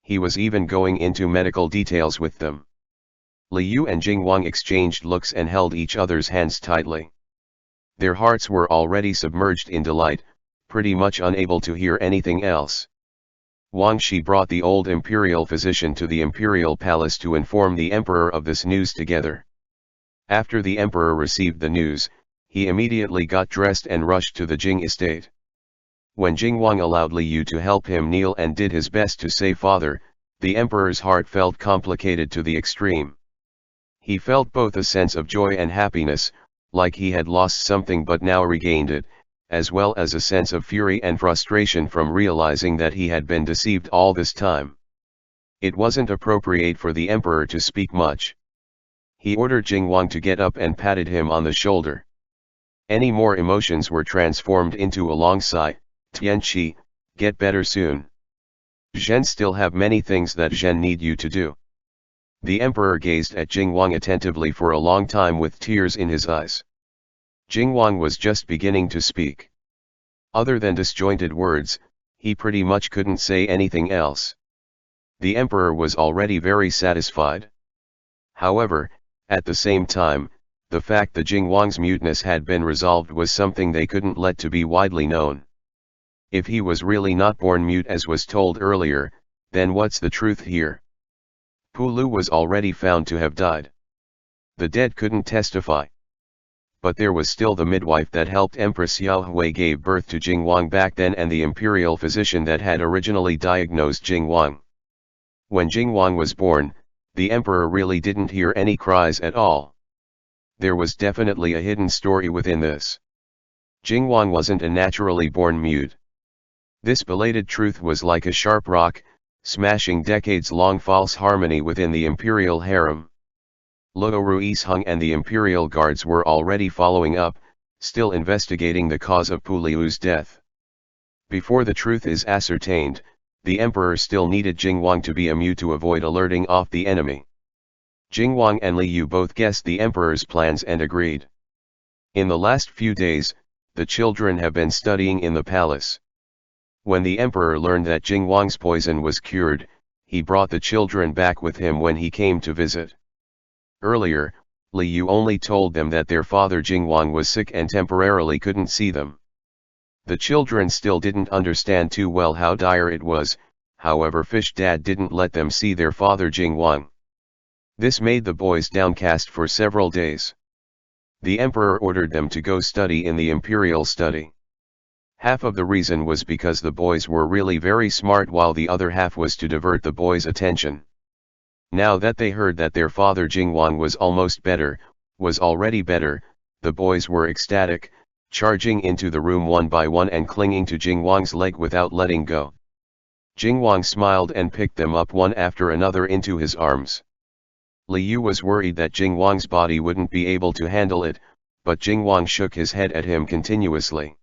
He was even going into medical details with them. Li Yu and Jing Wang exchanged looks and held each other's hands tightly. Their hearts were already submerged in delight, pretty much unable to hear anything else. Wang Shi brought the old imperial physician to the imperial palace to inform the emperor of this news together. After the emperor received the news, he immediately got dressed and rushed to the Jing estate. When Jing Wang allowed Li Yu to help him kneel and did his best to save father, the emperor's heart felt complicated to the extreme. He felt both a sense of joy and happiness, like he had lost something but now regained it, as well as a sense of fury and frustration from realizing that he had been deceived all this time. It wasn't appropriate for the emperor to speak much. He ordered Jing Wang to get up and patted him on the shoulder. Any more emotions were transformed into a long sigh. "Tianqi, get better soon. Zhen still have many things that Zhen need you to do." The emperor gazed at Jing Wang attentively for a long time with tears in his eyes. Jing Wang was just beginning to speak. Other than disjointed words, he pretty much couldn't say anything else. The emperor was already very satisfied. However, at the same time, the fact that Jing Wang's muteness had been resolved was something they couldn't let to be widely known. If he was really not born mute as was told earlier, then what's the truth here? Pulu was already found to have died. The dead couldn't testify. But there was still the midwife that helped Empress Xiao Hui gave birth to Jing Wang back then and the imperial physician that had originally diagnosed Jing Wang. When Jing Wang was born, the emperor really didn't hear any cries at all. There was definitely a hidden story within this. Jing Wang wasn't a naturally born mute. This belated truth was like a sharp rock, smashing decades-long false harmony within the imperial harem. Luo Ruisheng and the imperial guards were already following up, still investigating the cause of Pu Liu's death. Before the truth is ascertained, the emperor still needed Jing Wang to be a mute to avoid alerting off the enemy. Jing Wang and Li Yu both guessed the emperor's plans and agreed. In the last few days, the children have been studying in the palace. When the emperor learned that Jing Wang's poison was cured, he brought the children back with him when he came to visit. Earlier, Li Yu only told them that their father Jing Wang was sick and temporarily couldn't see them. The children still didn't understand too well how dire it was, however Fish Dad didn't let them see their father Jing Wang. This made the boys downcast for several days. The emperor ordered them to go study in the imperial study. Half of the reason was because the boys were really very smart while the other half was to divert the boys' attention. Now that they heard that their father Jing Wang was almost better, was already better, the boys were ecstatic, charging into the room one by one and clinging to Jing Wang's leg without letting go. Jing Wang smiled and picked them up one after another into his arms. Li Yu was worried that Jing Wang's body wouldn't be able to handle it, but Jing Wang shook his head at him continuously.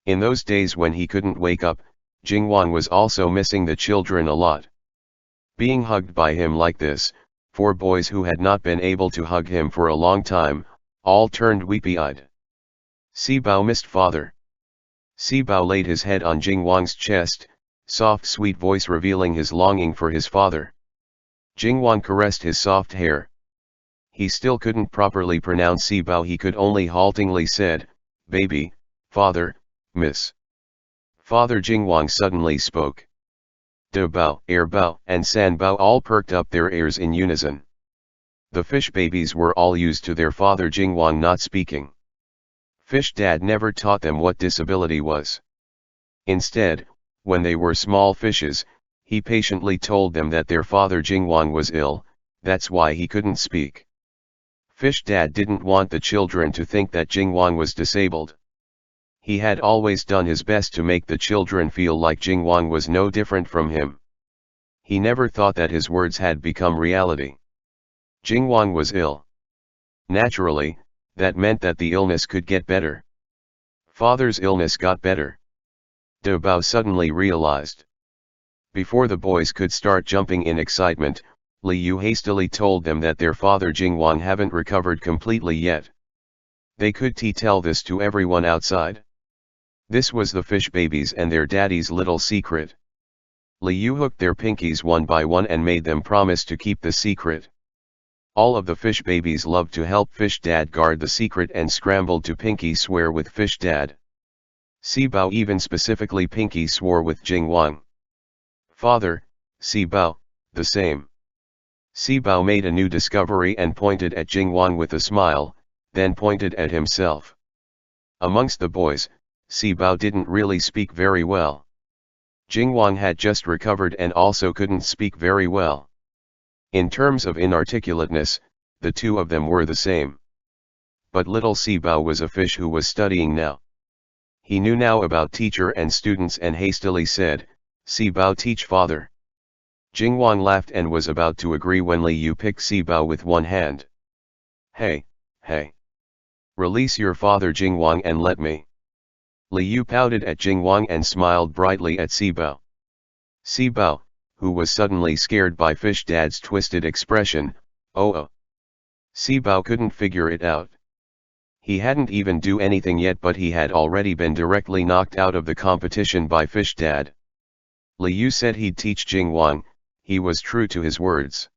In those days when he couldn't wake up, Jing Wang was also missing the children a lot. Being hugged by him like this, 4 boys who had not been able to hug him for a long time, all turned weepy-eyed. Sibao missed father. Sibao laid his head on Jing Wang's chest, soft sweet voice revealing his longing for his father. Jing Wang caressed his soft hair. He still couldn't properly pronounce Sibao, he could only haltingly said, "Baby, father, miss." Father Jing Wang suddenly spoke. De Bao, Air Bao, and San Bao all perked up their ears in unison. The fish babies were all used to their father Jing Wang not speaking. Fish Dad never taught them what disability was. Instead, when they were small fishes, He patiently told them that their father Jing Wang was ill, that's why he couldn't speak. Fish Dad didn't want the children to think that Jing Wang was disabled. He had always done his best to make the children feel like Jing Wang was no different from him. He never thought that his words had become reality. Jing Wang was ill. Naturally, that meant that the illness could get better. Father's illness got better. De Bao suddenly realized. Before the boys could start jumping in excitement, Li Yu hastily told them that their father Jing Wang haven't recovered completely yet. They could tell this to everyone outside. This was the fish babies and their daddy's little secret. Li Yu hooked their pinkies one by one and made them promise to keep the secret. All of the fish babies loved to help Fish Dad guard the secret and scrambled to pinky swear with Fish Dad. Si Bao even specifically pinky swore with Jing Wang. Father, Si Bao, the same. Si Bao made a new discovery and pointed at Jing Wang with a smile, then pointed at himself. Amongst the boys, Si Bao didn't really speak very well. Jing Wang had just recovered and also couldn't speak very well. In terms of inarticulateness, the two of them were the same. But little Si Bao was a fish who was studying now. He knew now about teacher and students and hastily said, Si Bao teach father. Jing Wang laughed and was about to agree when Li Yu picked Si Bao with one hand. Hey, hey. Release your father Jing Wang and let me. Li Yu pouted at Jing Wang and smiled brightly at Si Bao. Si Bao, who was suddenly scared by Fish Dad's twisted expression, oh. Si Bao couldn't figure it out. He hadn't even do anything yet but he had already been directly knocked out of the competition by Fish Dad. Li Yu said he'd teach Jing Wang, he was true to his words.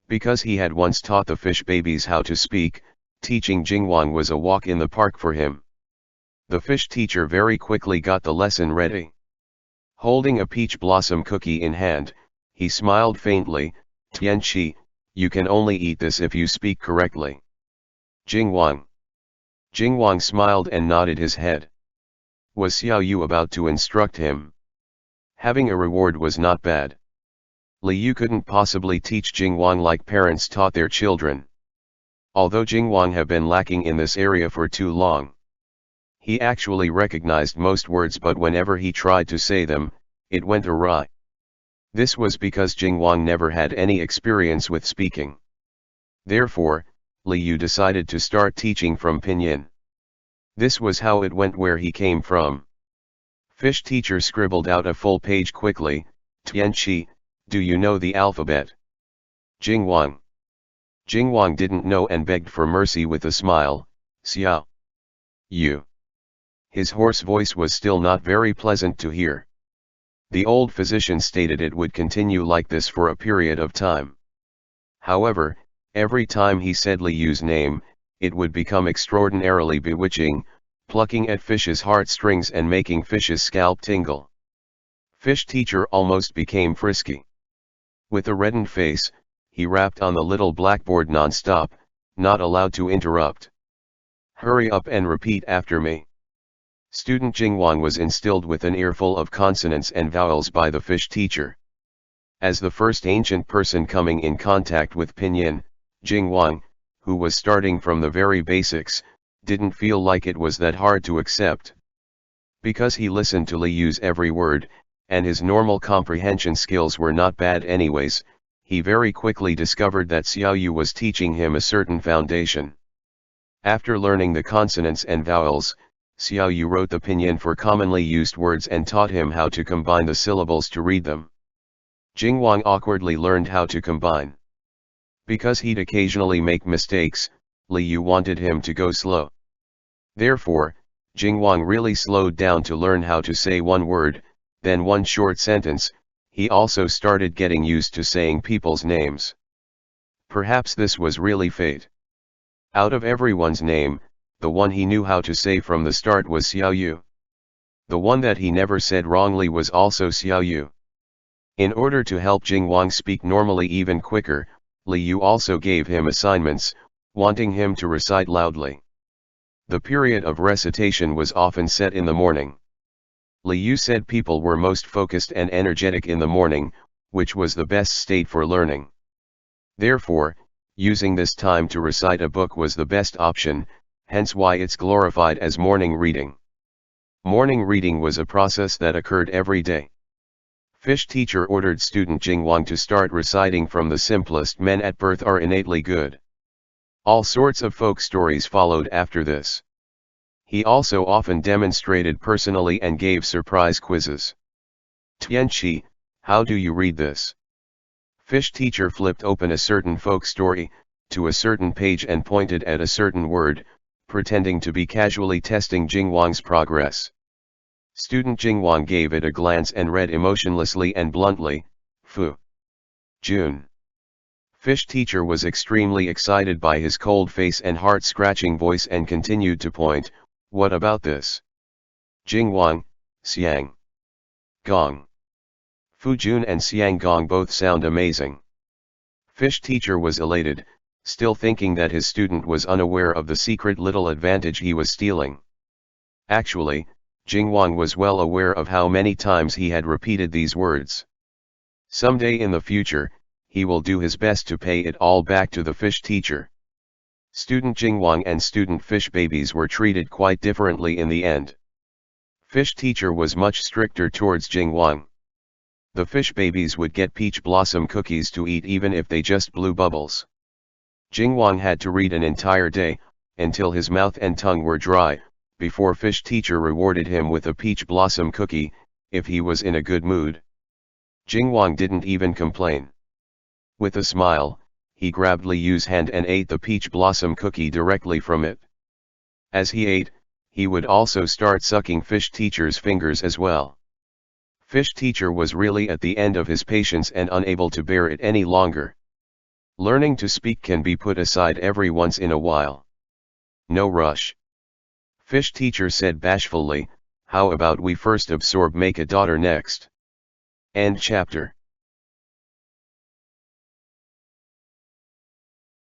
Because he had once taught the fish babies how to speak, teaching Jing Wang was a walk in the park for him. The fish teacher very quickly got the lesson ready. Holding a peach blossom cookie in hand, he smiled faintly, Tianqi, you can only eat this if you speak correctly. Jing Wang. Jing Wang smiled and nodded his head. Was Xiao Yu about to instruct him? Having a reward was not bad. Li Yu couldn't possibly teach Jing Wang like parents taught their children. Although Jing Wang had been lacking in this area for too long. He actually recognized most words but whenever he tried to say them, it went awry. This was because Jing Wang never had any experience with speaking. Therefore, Li Yu decided to start teaching from pinyin. This was how it went where he came from. Fish teacher scribbled out a full page quickly, Tianqi, do you know the alphabet? Jing Wang. Jing Wang didn't know and begged for mercy with a smile, Xiao Yu. His hoarse voice was still not very pleasant to hear. The old physician stated it would continue like this for a period of time. However, every time he said Li Yu's name, it would become extraordinarily bewitching, plucking at Fish's heartstrings and making Fish's scalp tingle. Fish teacher almost became frisky. With a reddened face, he rapped on the little blackboard non-stop, not allowed to interrupt. Hurry up and repeat after me. Student Jing Wang was instilled with an earful of consonants and vowels by the fish teacher. As the first ancient person coming in contact with pinyin, Jing Wang, who was starting from the very basics, didn't feel like it was that hard to accept. Because he listened to Li Yu's every word, and his normal comprehension skills were not bad anyways, he very quickly discovered that Xiao Yu was teaching him a certain foundation. After learning the consonants and vowels, Xiao Yu wrote the pinyin for commonly used words and taught him how to combine the syllables to read them. Jing Wang awkwardly learned how to combine. Because he'd occasionally make mistakes, Li Yu wanted him to go slow. Therefore, Jing Wang really slowed down to learn how to say one word, then one short sentence. He also started getting used to saying people's names. Perhaps this was really fate. Out of everyone's name, the one he knew how to say from the start was Xiao Yu. The one that he never said wrongly was also Xiao Yu. In order to help Jing Wang speak normally even quicker, Li Yu also gave him assignments, wanting him to recite loudly. The period of recitation was often set in the morning. Liu said people were most focused and energetic in the morning, which was the best state for learning. Therefore, using this time to recite a book was the best option, hence why it's glorified as morning reading. Morning reading was a process that occurred every day. Fish teacher ordered student Jing Wang to start reciting from the simplest men at birth are innately good. All sorts of folk stories followed after this. He also often demonstrated personally and gave surprise quizzes. Tianqi, how do you read this? Fish teacher flipped open a certain folk story, to a certain page and pointed at a certain word, pretending to be casually testing Jing Wang's progress. Student Jing Wang gave it a glance and read emotionlessly and bluntly, Fu. June. Fish teacher was extremely excited by his cold face and heart-scratching voice and continued to point, what about this? Jing Wang, Xiang. Gong. Fu Jun and Xiang Gong both sound amazing. Fish teacher was elated, still thinking that his student was unaware of the secret little advantage he was stealing. Actually, Jing Wang was well aware of how many times he had repeated these words. Someday in the future, he will do his best to pay it all back to the fish teacher. Student Jing Wang and student fish babies were treated quite differently in the end. Fish teacher was much stricter towards Jing Wang. The fish babies would get peach blossom cookies to eat even if they just blew bubbles. Jing Wang had to read an entire day, until his mouth and tongue were dry, before fish teacher rewarded him with a peach blossom cookie, if he was in a good mood. Jing Wang didn't even complain. With a smile, he grabbed Liu's hand and ate the peach blossom cookie directly from it. As he ate, he would also start sucking fish teacher's fingers as well. Fish teacher was really at the end of his patience and unable to bear it any longer. Learning to speak can be put aside every once in a while. No rush. Fish teacher said bashfully, how about we first absorb make a daughter next? End chapter.